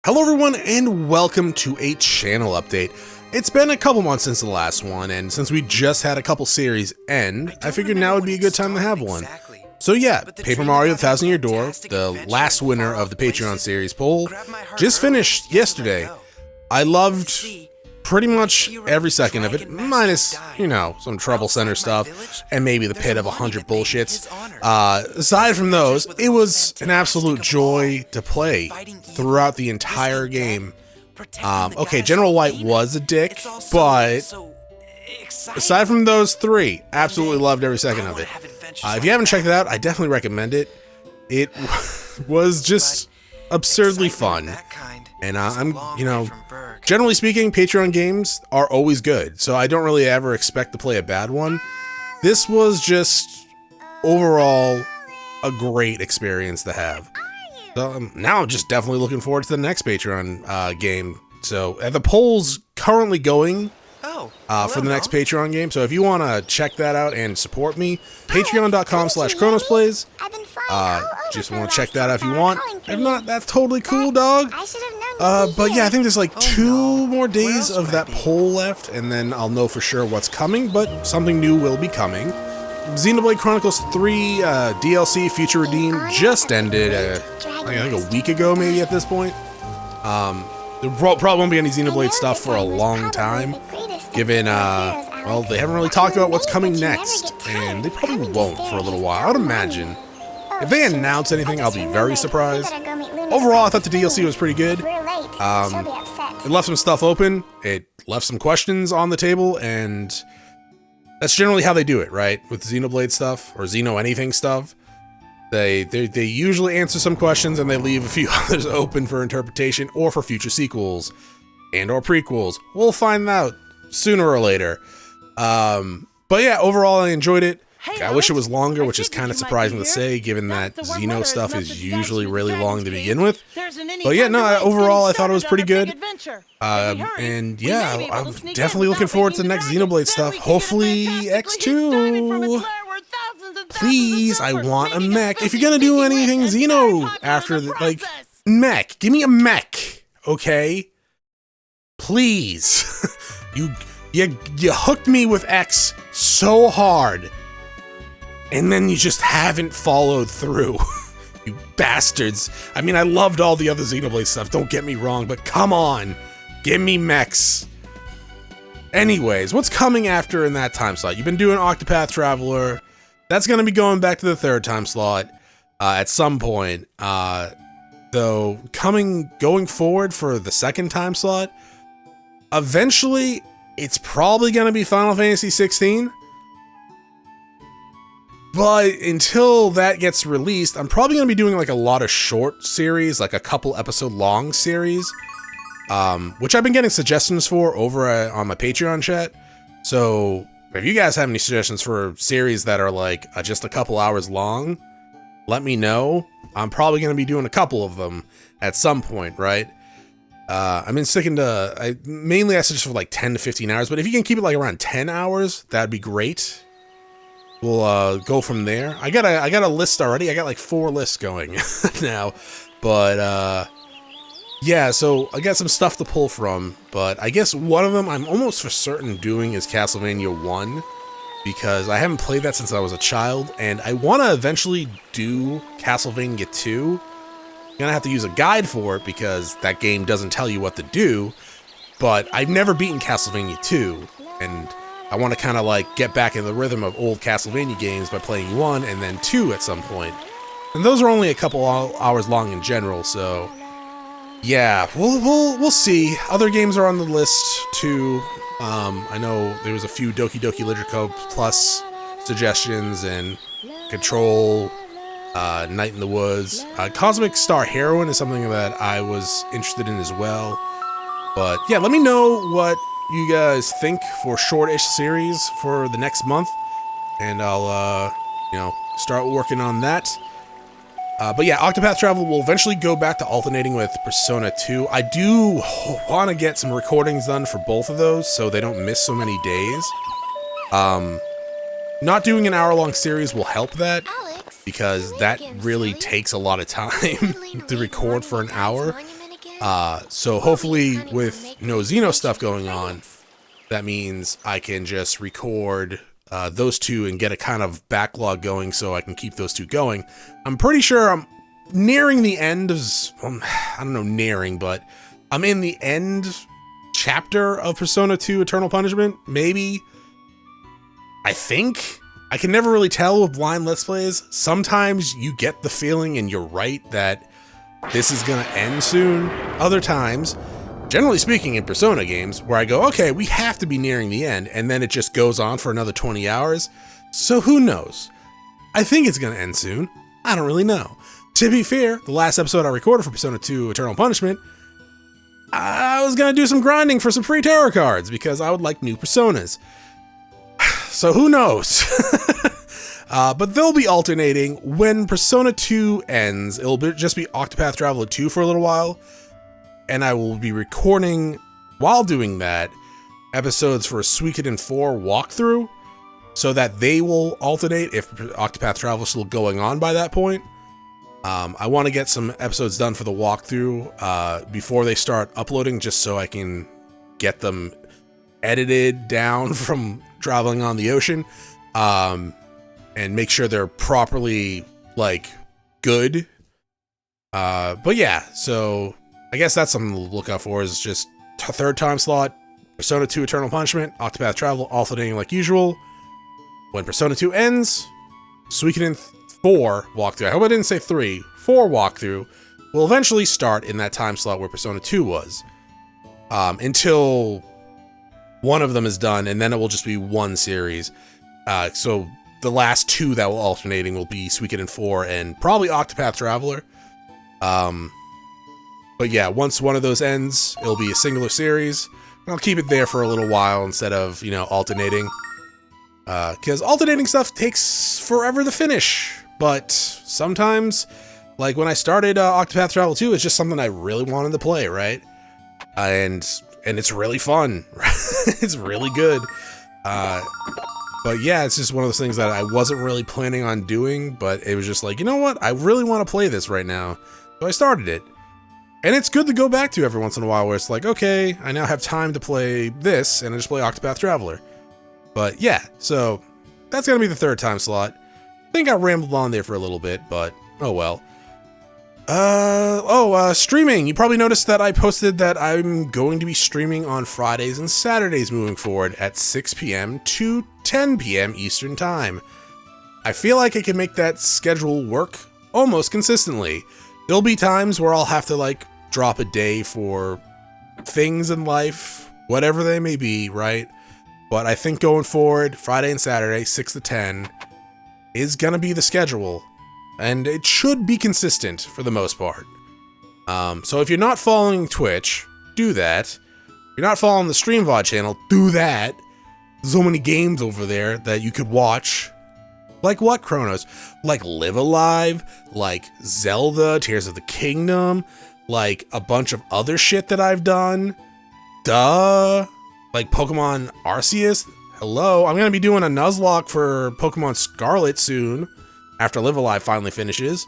Hello everyone and welcome to a channel update. It's been a couple months since the last one, and since we just had a couple series end, I figured now would be a good time to have one. So yeah, Paper Mario: Thousand Year Door, the last winner of the Patreon series poll, just finished yesterday. I loved pretty much every second of it, minus, you know, some Trouble Center stuff, and maybe the pit of 100 bullshits. Aside from those, it was an absolute joy to play throughout the entire game. Okay, General White was a dick, but aside from those three, absolutely loved every second of it. If you haven't checked it out, I definitely recommend it. It was just absurdly fun. And I'm, you know, generally speaking, Patreon games are always good, so I don't really ever expect to play a bad one. This was just overall a great experience to have. So now I'm just definitely looking forward to the next Patreon game. So the poll's currently going for the next Patreon game, so if you want to check that out and support me, patreon.com/chronosplays. Just want to check that out if you want. If not, that's totally cool, dog. But yeah, I think there's like 2 more days of that poll left, and then I'll know for sure what's coming, but something new will be coming. Xenoblade Chronicles 3 DLC Future Redeemed just ended, I think a week ago maybe at this point. There probably won't be any Xenoblade stuff for a long time, given, well, they haven't really talked about what's coming next, and they probably won't for a little while, I would imagine. If they announce anything, I'll be very surprised. Overall, I thought the DLC was pretty good. It left some stuff open, it left some questions on the table, and that's generally how they do it, right? With Xenoblade stuff, or Xeno anything stuff. They usually answer some questions and they leave a few others open for interpretation or for future sequels and or prequels. We'll find out sooner or later. But yeah, overall I enjoyed it. I wish it was longer, which is kind of surprising to say, given that Xeno stuff is usually really long to begin with. But yeah, no, overall I thought it was pretty good. And yeah, I'm definitely looking forward to the next Xenoblade stuff. Hopefully X2. Please, I want a mech. If you're gonna do anything Xeno after, like, mech. Give me a mech, okay? Please. You hooked me with X so hard. And then you just haven't followed through. You bastards. I mean, I loved all the other Xenoblade stuff, don't get me wrong, but come on. Give me mechs. Anyways, what's coming after in that time slot? You've been doing Octopath Traveler. That's going to be going back to the 3rd time slot at some point. Though, going forward for the 2nd time slot, eventually, it's probably going to be Final Fantasy 16. But until that gets released, I'm probably going to be doing like a lot of short series, like a couple episode long series, which I've been getting suggestions for over on my Patreon chat. So if you guys have any suggestions for series that are like just a couple hours long, let me know. I'm probably going to be doing a couple of them at some point, right? I've been sticking to, mainly I suggest for like 10 to 15 hours, but if you can keep it like around 10 hours, that'd be great. We'll go from there. I got a list already. I got like 4 lists going now, but yeah. So I got some stuff to pull from, but I guess one of them I'm almost for certain doing is Castlevania 1, because I haven't played that since I was a child, and I want to eventually do Castlevania 2. I'm gonna have to use a guide for it because that game doesn't tell you what to do. But I've never beaten Castlevania 2, and I want to kind of like get back in the rhythm of old Castlevania games by playing 1 and then 2 at some point. And those are only a couple hours long in general, so yeah, we'll see. Other games are on the list too. I know there was a few Doki Doki Literature Plus suggestions, and Control, Night in the Woods. Cosmic Star Heroine is something that I was interested in as well. But yeah, let me know what you guys think for short-ish series for the next month, and I'll you know, start working on that. But yeah, Octopath Traveler will eventually go back to alternating with Persona 2. I do want to get some recordings done for both of those so they don't miss so many days. Not doing an hour-long series will help that, because that really takes a lot of time to record for an hour. So hopefully with no Xeno stuff going on, that means I can just record those two and get a kind of backlog going so I can keep those two going. I'm pretty sure I'm nearing the end of, I don't know, nearing, but I'm in the end chapter of Persona 2 Eternal Punishment, maybe. I think. I can never really tell with blind Let's Plays. Sometimes you get the feeling, and you're right, that this is gonna end soon. Other times, generally speaking in Persona games, where I go, okay, we have to be nearing the end, and then it just goes on for another 20 hours. So who knows? I think it's gonna end soon. I don't really know. To be fair, the last episode I recorded for Persona 2 Eternal Punishment, I was gonna do some grinding for some free tarot cards, because I would like new Personas. So who knows? But they'll be alternating. When Persona 2 ends, it'll just be Octopath Traveler 2 for a little while. And I will be recording, while doing that, episodes for a Suikoden 4 walkthrough, so that they will alternate if Octopath Traveler is still going on by that point. I want to get some episodes done for the walkthrough before they start uploading, just so I can get them edited down from traveling on the ocean, and make sure they're properly, like, good. But yeah, so I guess that's something to look out for, is just a third time slot, Persona 2 Eternal Punishment, Octopath Traveler alternating like usual. When Persona 2 ends, Suikoden 4 walkthrough, I hope I didn't say 3, 4 walkthrough, will eventually start in that time slot where Persona 2 was, until one of them is done, and then it will just be one series. So the last two that will alternating will be Suikoden 4 and probably Octopath Traveler. But yeah, once one of those ends, it'll be a singular series. I'll keep it there for a little while instead of, alternating. Because alternating stuff takes forever to finish. But sometimes, like when I started Octopath Traveler 2, it's just something I really wanted to play, right? And it's really fun. It's really good. But yeah, it's just one of those things that I wasn't really planning on doing, but it was just like, you know what? I really want to play this right now. So I started it. And it's good to go back to every once in a while, where it's like, okay, I now have time to play this, and I just play Octopath Traveler. But yeah, so that's gonna be the third time slot. I think I rambled on there for a little bit, but oh well. Streaming. You probably noticed that I posted that I'm going to be streaming on Fridays and Saturdays moving forward at 6 p.m. to 10 p.m. Eastern Time. I feel like I can make that schedule work almost consistently. There'll be times where I'll have to, like, drop a day for things in life, whatever they may be, right? But I think going forward, Friday and Saturday, 6 to 10, is gonna be the schedule. And it should be consistent for the most part. So if you're not following Twitch, do that. If you're not following the StreamVod channel, do that. There's so many games over there that you could watch. Like what, Chronos? Like Live Alive, like Zelda, Tears of the Kingdom, like a bunch of other shit that I've done. Duh. Like Pokemon Arceus. Hello, I'm gonna be doing a Nuzlocke for Pokemon Scarlet soon, after Live Alive finally finishes.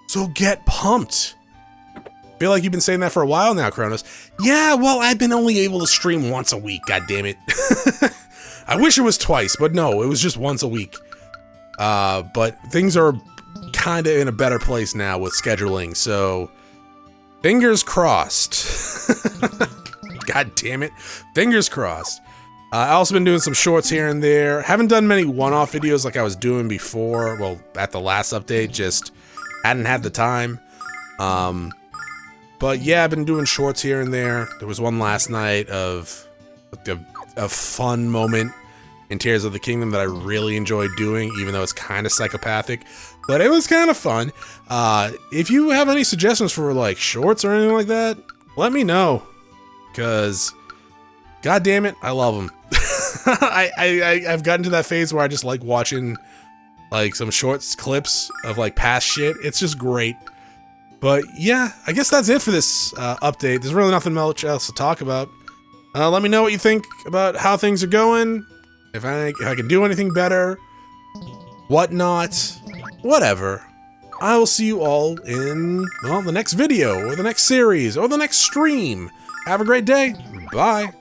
So get pumped. Feel like you've been saying that for a while now, Chronos. Yeah, well, I've been only able to stream once a week, god damn it. I wish it was twice, but no, it was just once a week. But things are kind of in a better place now with scheduling, so fingers crossed. God damn it. Fingers crossed. I also been doing some shorts here and there. Haven't done many one-off videos like I was doing before. Well, at the last update, just hadn't had the time. But yeah, I've been doing shorts here and there. There was one last night of a fun moment in Tears of the Kingdom that I really enjoyed doing, even though it's kind of psychopathic. But it was kind of fun. If you have any suggestions for like shorts or anything like that, let me know. Because, god damn it, I love them. I've gotten to that phase where I just like watching like some shorts clips of like past shit. It's just great. But yeah, I guess that's it for this update. There's really nothing much else to talk about. Let me know what you think about how things are going. If I can do anything better. Whatnot. Whatever. I will see you all in, well, the next video, or the next series, or the next stream. Have a great day. Bye.